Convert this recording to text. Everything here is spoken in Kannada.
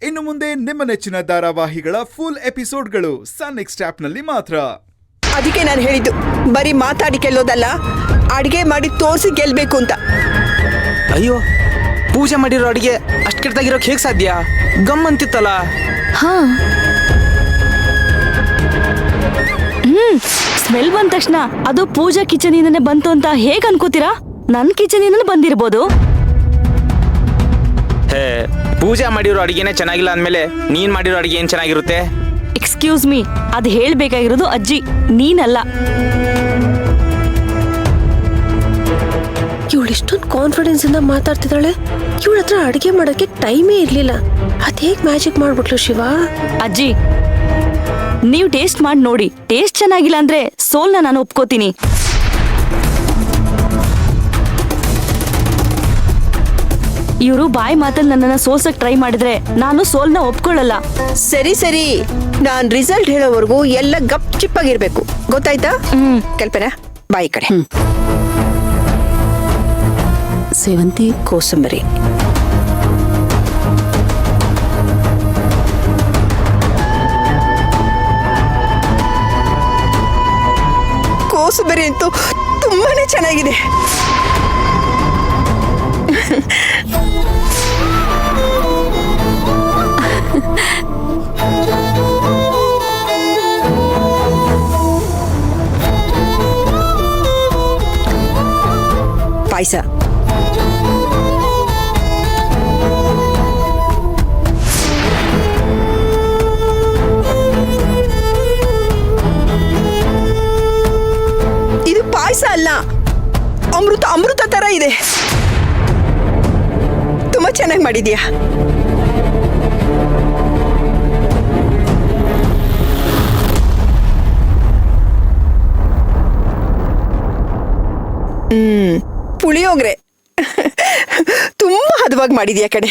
ಇನ್ನು ಮುಂದೆ ನಿಮ್ಮ ನೆಚ್ಚಿನ ಧಾರಾವಾಹಿಗಳ ಫುಲ್ ಎಪಿಸೋಡ್ಗಳು ಸನ್ ನೆಕ್ಸ್ಟ್ ಆಪ್ನಲ್ಲಿ ಮಾತ್ರ. ಅದಕ್ಕೆ ನಾನು ಹೇಳಿದ್ದು ಬರೀ ಮಾತಾಡಿ ಗೆಲ್ಲೋದಲ್ಲ, ಅಡಿಗೆ ಮಾಡಿ ತೋರಿಸಿ ಗೆಲ್ಬೇಕು ಅಂತ. ಅಯ್ಯೋ, ಪೂಜೆ ಮಾಡಿರೋ ಅಡಿಗೆ ಅಷ್ಟು ಕೆಟ್ಟದಾಗಿರೋಕೆ ಹೇಗೆ ಸಾಧ್ಯ? ಗಮ್ಮಂತಿತ್ತಲ್ಲ. ಹಾ, ಸ್ಮೆಲ್ ಬಂದ ತಕ್ಷಣ ಅದು ಪೂಜಾ ಕಿಚನ್ ಇಂದನೇ ಬಂತು ಅಂತ ಹೇಗ್ ಅನ್ಕೋತೀರಾ? ನನ್ ಕಿಚನ್ ಇಂದನೇ ಬಂದಿರ್ಬೋದು. ಹೇ, ಪೂಜೆ ಮಾಡಿರೋ ಅಡಿಗೆನೇ ಚೆನ್ನಾಗಿಲ್ಲ ಅಂದ್ಮೇಲೆ ನೀನ್ ಮಾಡಿರೋ ಅಡಿಗೆ ಏನ್ ಚೆನ್ನಾಗಿರುತ್ತೆ? ಎಕ್ಸ್ಕ್ಯೂಸ್ ಮೀ, ಅದ್ ಹೇಳ್ಬೇಕಾಗಿರೋದು ಅಜ್ಜಿ, ನೀನಲ್ಲ. ಇವಳು ಇಷ್ಟೊಂದು ಕಾನ್ಫಿಡೆನ್ಸ್ ಇಂದ ಮಾತಾಡ್ತಿದ್ದಾಳೆ. ಇವಳ ಹತ್ರ ಅಡಿಗೆ ಮಾಡೋಕೆ ಟೈಮೇ ಇರ್ಲಿಲ್ಲ. ಅದ್ ಹೇಗ್ ಮ್ಯಾಜಿಕ್ ಮಾಡ್ಬಿಟ್ಲು ಶಿವ? ಅಜ್ಜಿ, ನೀವು ಟೇಸ್ಟ್ ಮಾಡಿ ನೋಡಿ. ಟೇಸ್ಟ್ ಚೆನ್ನಾಗಿಲ್ಲ ಅಂದ್ರೆ ಸೋಲ್ನ ನಾನು ಒಪ್ಕೋತೀನಿ. ಇವರು ಬಾಯಿ ಮಾತಲ್ಲಿ ನನ್ನನ್ನ ಸೋಲ್ಸಕ್ ಟ್ರೈ ಮಾಡಿದ್ರೆ ನಾನು ಸೋಲ್ನ ಒಪ್ಕೊಳ್ಳಲ್ಲ. ಸರಿ ಸರಿ, ನಾನ್ ರಿಸಲ್ಟ್ ಹೇಳೋವರೆಗೂ ಎಲ್ಲ ಗಪ್ ಚಿಪ್ಪಾಗಿರ್ಬೇಕು, ಗೊತ್ತಾಯ್ತಾ? ಕಲ್ಪನಾ, ಬಾಯಿ ಕಡೆ. ಸೇವಂತಿ, ಕೋಸಂಬರಿ. ಕೋಸಂಬರಿ ಅಂತೂ ತುಂಬಾನೇ ಚೆನ್ನಾಗಿದೆ. ಪಾಯಸ. ಇದು ಪಾಯಸ ಅಲ್ಲ, ಅಮೃತ ಅಮೃತ ತರ ಇದೆ. ತುಂಬಾ ಚೆನ್ನಾಗಿ ಮಾಡಿದ್ಯಾ. ಪುಳಿಯೋಗ್ರೆ ತುಂಬಾ ಹದವಾಗಿ ಮಾಡಿದ್ಯಾ ಕಡೆ.